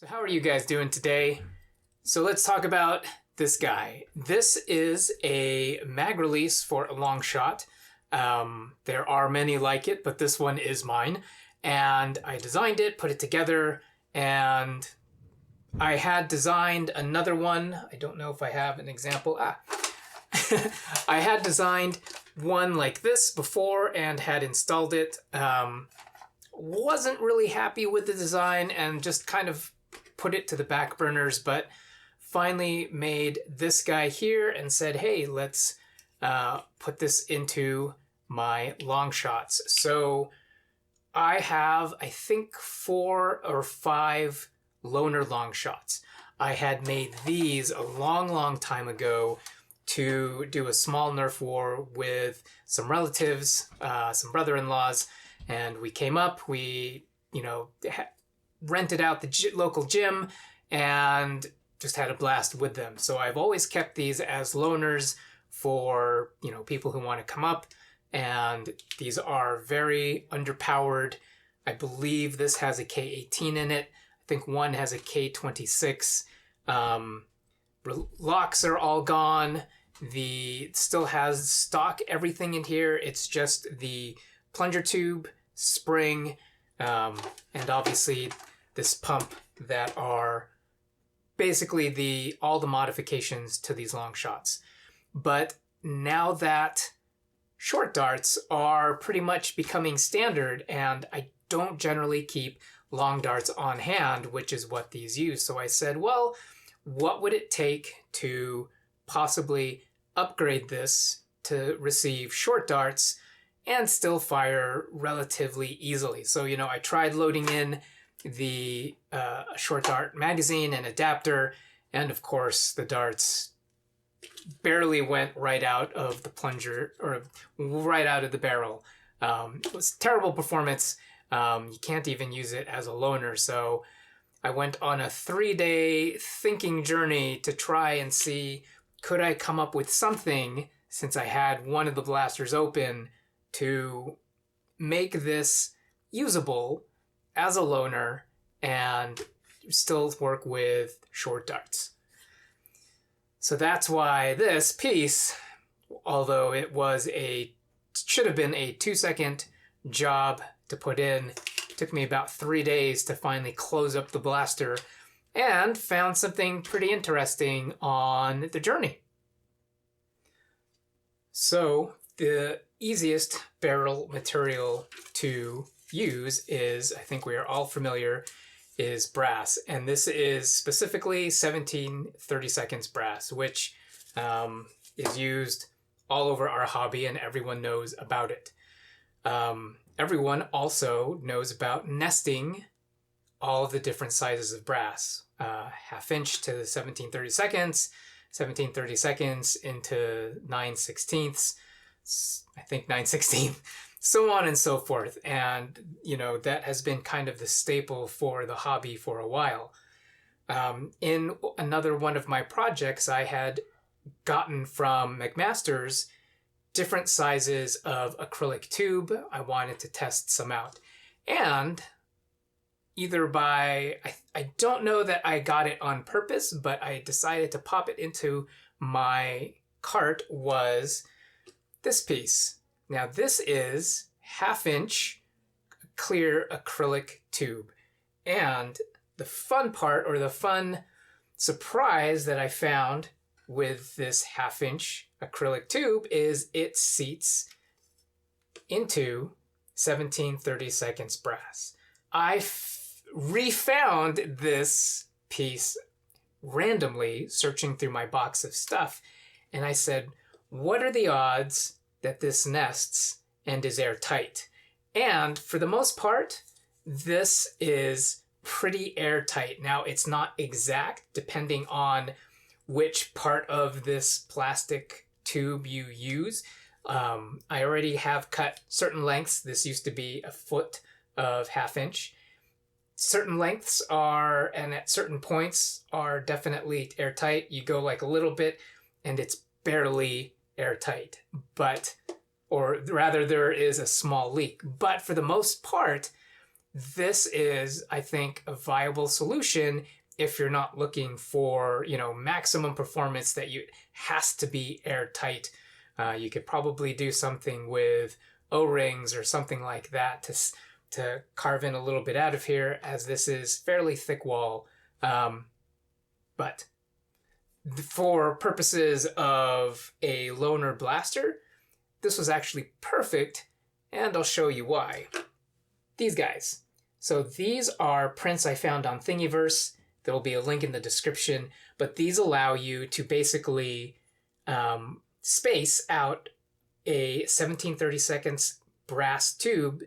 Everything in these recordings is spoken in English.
So how are you guys doing today? So let's talk about this guy. This is a mag release for a Longshot. There are many like it, but this one is mine. And I designed it, put it together, and I had designed another one. I don't know if I have an example. I had designed one like this before and had installed it. Wasn't really happy with the design and just kind of put it to the back burners, but finally made this guy here and said, hey, let's put this into my long shots. So I have, I think, 4 or 5 loner long shots. I had made these a long time ago to do a small Nerf war with some relatives, some brother-in-laws, and we came up, we, rented out the local gym and just had a blast with them. So I've always kept these as loaners for, people who want to come up, and these are very underpowered. I believe this has a K18 in it. I think one has a K26. Locks are all gone. Still has stock everything in here. It's just the plunger tube, spring, and obviously this pump that are basically all the modifications to these long shots. But now that short darts are pretty much becoming standard, and I don't generally keep long darts on hand, which is what these use. So I said, well, what would it take to possibly upgrade this to receive short darts and still fire relatively easily? So, I tried loading in the short dart magazine and adapter, and of course the darts barely went right out of the plunger or right out of the barrel. It was terrible performance. You can't even use it as a loaner. So I went on a 3-day thinking journey to try and see, could I come up with something, since I had one of the blasters open, to make this usable as a loaner and still work with short darts. So that's why this piece, although it should have been a 2-second job to put in, took me about 3 days to finally close up the blaster and found something pretty interesting on the journey. So the easiest barrel material to use is, I think we are all familiar, is brass. And this is specifically 17/32 brass, which is used all over our hobby and everyone knows about it. Everyone also knows about nesting all of the different sizes of brass. 1/2 inch to 17/32, 17/32 into 9/16, I think 9/16, so on and so forth. And, that has been kind of the staple for the hobby for a while. In another one of my projects, I had gotten from McMaster's different sizes of acrylic tube. I wanted to test some out. And either I don't know that I got it on purpose, but I decided to pop it into my cart, was this piece. Now this is 1/2 inch clear acrylic tube. And the fun part, or the fun surprise that I found with this 1/2 inch acrylic tube, is it seats into 17/32 brass. I refound this piece randomly searching through my box of stuff, and I said, what are the odds that this nests and is airtight? And for the most part, this is pretty airtight. Now, it's not exact, depending on which part of this plastic tube you use. I already have cut certain lengths. This used to be a foot of 1/2 inch. Certain lengths are, and at certain points, are definitely airtight. You go like a little bit and it's barely airtight, or rather there is a small leak. But for the most part, this is, I think, a viable solution if you're not looking for, maximum performance that has to be airtight. You could probably do something with O-rings or something like that to carve in a little bit out of here, as this is fairly thick wall. But for purposes of a loner blaster, this was actually perfect, and I'll show you why. These guys. So these are prints I found on Thingiverse. There will be a link in the description, but these allow you to basically space out a 17/32 brass tube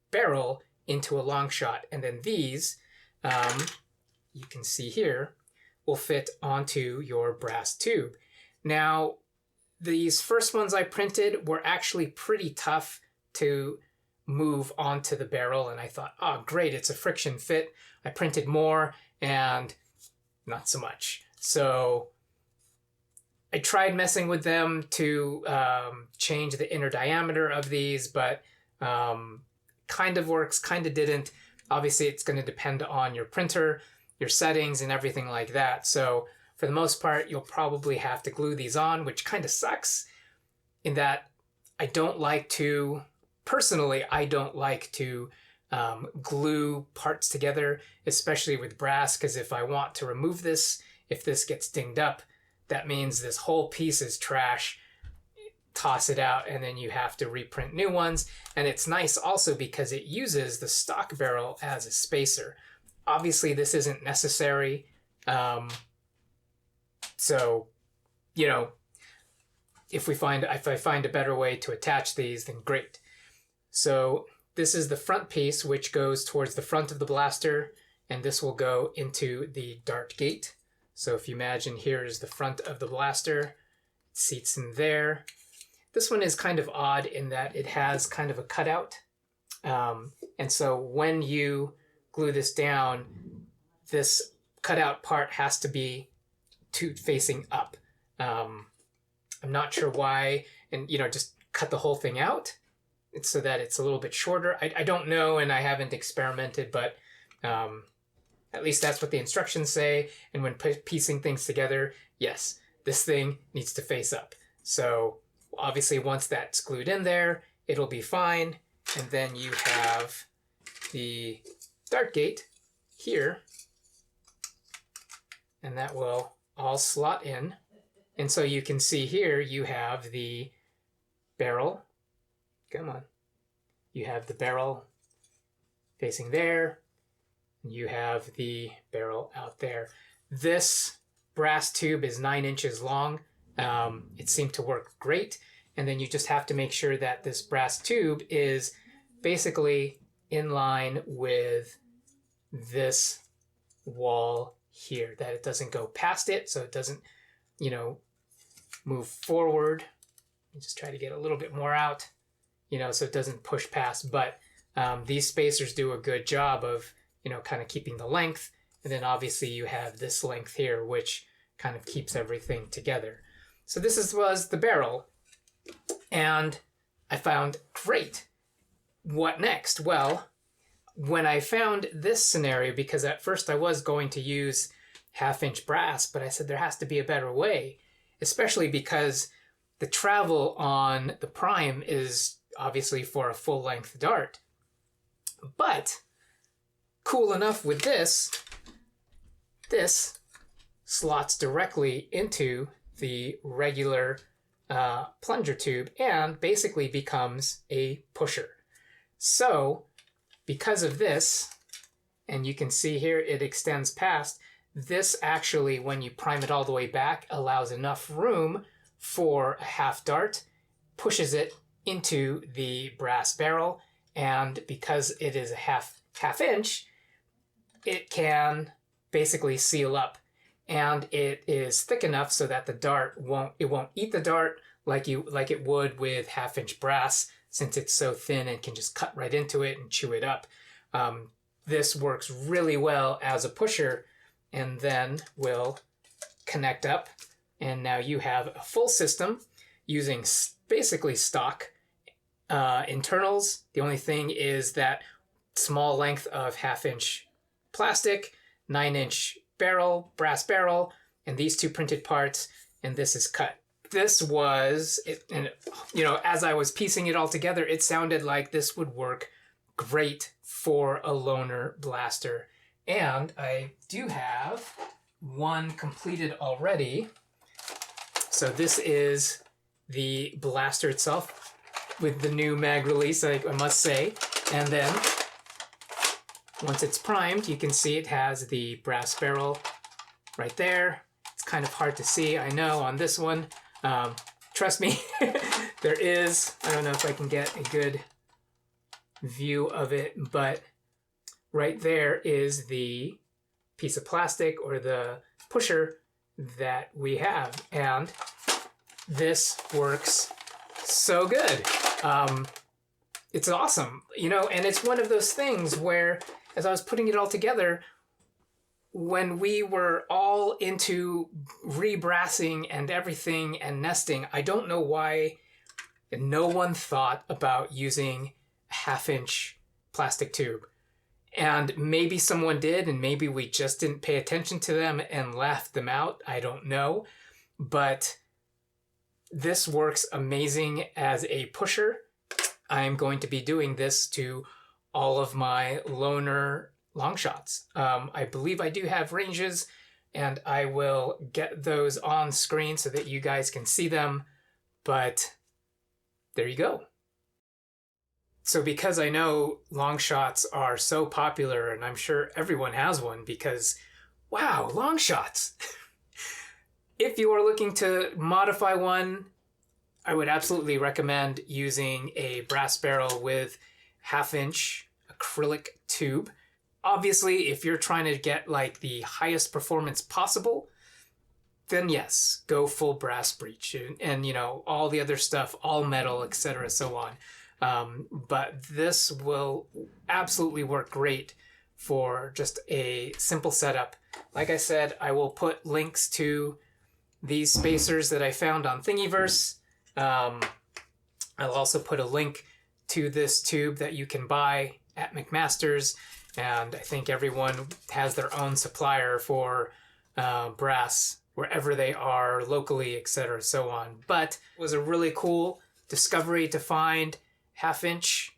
barrel into a Longshot, and then these, you can see here, will fit onto your brass tube. Now, these first ones I printed were actually pretty tough to move onto the barrel, and I thought, oh great, it's a friction fit. I printed more and not so much. So I tried messing with them to change the inner diameter of these, but kind of works, kind of didn't. Obviously it's going to depend on your printer, your settings, and everything like that. So for the most part, you'll probably have to glue these on, which kind of sucks in that personally, I don't like to glue parts together, especially with brass, because if I want to remove this, if this gets dinged up, that means this whole piece is trash. Toss it out, and then you have to reprint new ones. And it's nice also because it uses the stock barrel as a spacer. Obviously, this isn't necessary. So, if I find a better way to attach these, then great. So this is the front piece, which goes towards the front of the blaster, and this will go into the dart gate. So if you imagine, here is the front of the blaster, it seats in there. This one is kind of odd in that it has kind of a cutout. And so when you glue this down, this cutout part has to be facing up. I'm not sure why, and just cut the whole thing out so that it's a little bit shorter. I don't know, and I haven't experimented, but at least that's what the instructions say. And when piecing things together, yes, this thing needs to face up. So obviously once that's glued in there, it'll be fine. And then you have the dart gate here, and that will all slot in. And so you can see here you have the barrel. Come on. You have the barrel facing there, and you have the barrel out there. This brass tube is 9 inches long. It seemed to work great. And then you just have to make sure that this brass tube is basically in line with this wall here, that it doesn't go past it, so it doesn't, move forward. You just try to get a little bit more out, so it doesn't push past. But these spacers do a good job of, kind of keeping the length. And then obviously you have this length here, which kind of keeps everything together. So this was the barrel. And I found, great, what next? Well, when I found this scenario, because at first I was going to use 1/2-inch brass, but I said there has to be a better way, especially because the travel on the prime is obviously for a full-length dart. But cool enough with this slots directly into the regular plunger tube and basically becomes a pusher. So because of this, and you can see here it extends past, this actually, when you prime it all the way back, allows enough room for a half dart, pushes it into the brass barrel, and because it is a half inch, it can basically seal up. And it is thick enough so that the dart won't eat the dart like it would with 1/2-inch brass, since it's so thin and can just cut right into it and chew it up. This works really well as a pusher, and then will connect up. And now you have a full system using basically stock internals. The only thing is that small length of 1/2-inch plastic, 9-inch barrel, brass barrel, and these two printed parts, and this is cut. This was, and you know, as I was piecing it all together, it sounded like this would work great for a loner blaster. And I do have one completed already. So this is the blaster itself with the new mag release, I must say. And then once it's primed, you can see it has the brass barrel right there. It's kind of hard to see, I know, on this one. Trust me, there is, I don't know if I can get a good view of it, but right there is the piece of plastic or the pusher that we have. And this works so good. It's awesome, you know, and it's one of those things where, as I was putting it all together, when we were all into rebrassing and everything and nesting, I don't know why no one thought about using a 1/2-inch plastic tube. And maybe someone did, and maybe we just didn't pay attention to them and left them out. I don't know. But this works amazing as a pusher. I'm going to be doing this to all of my loner Longshots. I believe I do have ranges, and I will get those on screen so that you guys can see them. But there you go. So because I know Longshots are so popular, and I'm sure everyone has one because, wow, Longshots. If you are looking to modify one, I would absolutely recommend using a brass barrel with 1/2-inch acrylic tube. Obviously, if you're trying to get like the highest performance possible, then yes, go full brass breech and you know, all the other stuff, all metal, etc., so on. But this will absolutely work great for just a simple setup. Like I said, I will put links to these spacers that I found on Thingiverse. I'll also put a link to this tube that you can buy at McMaster's, and I think everyone has their own supplier for brass wherever they are locally, etc., so on. But it was a really cool discovery to find 1/2-inch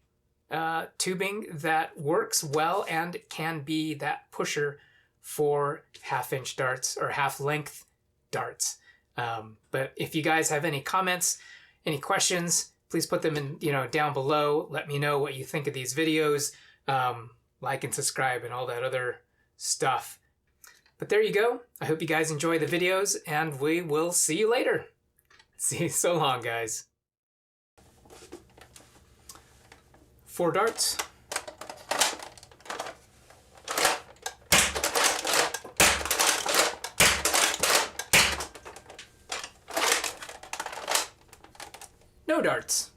tubing that works well and can be that pusher for 1/2-inch darts or 1/2-length darts. But if you guys have any comments, any questions, please put them in, you know, down below. Let me know what you think of these videos. Like and subscribe and all that other stuff. But there you go. I hope you guys enjoy the videos, and we will see you later. See you so long, guys. 4 darts. No darts.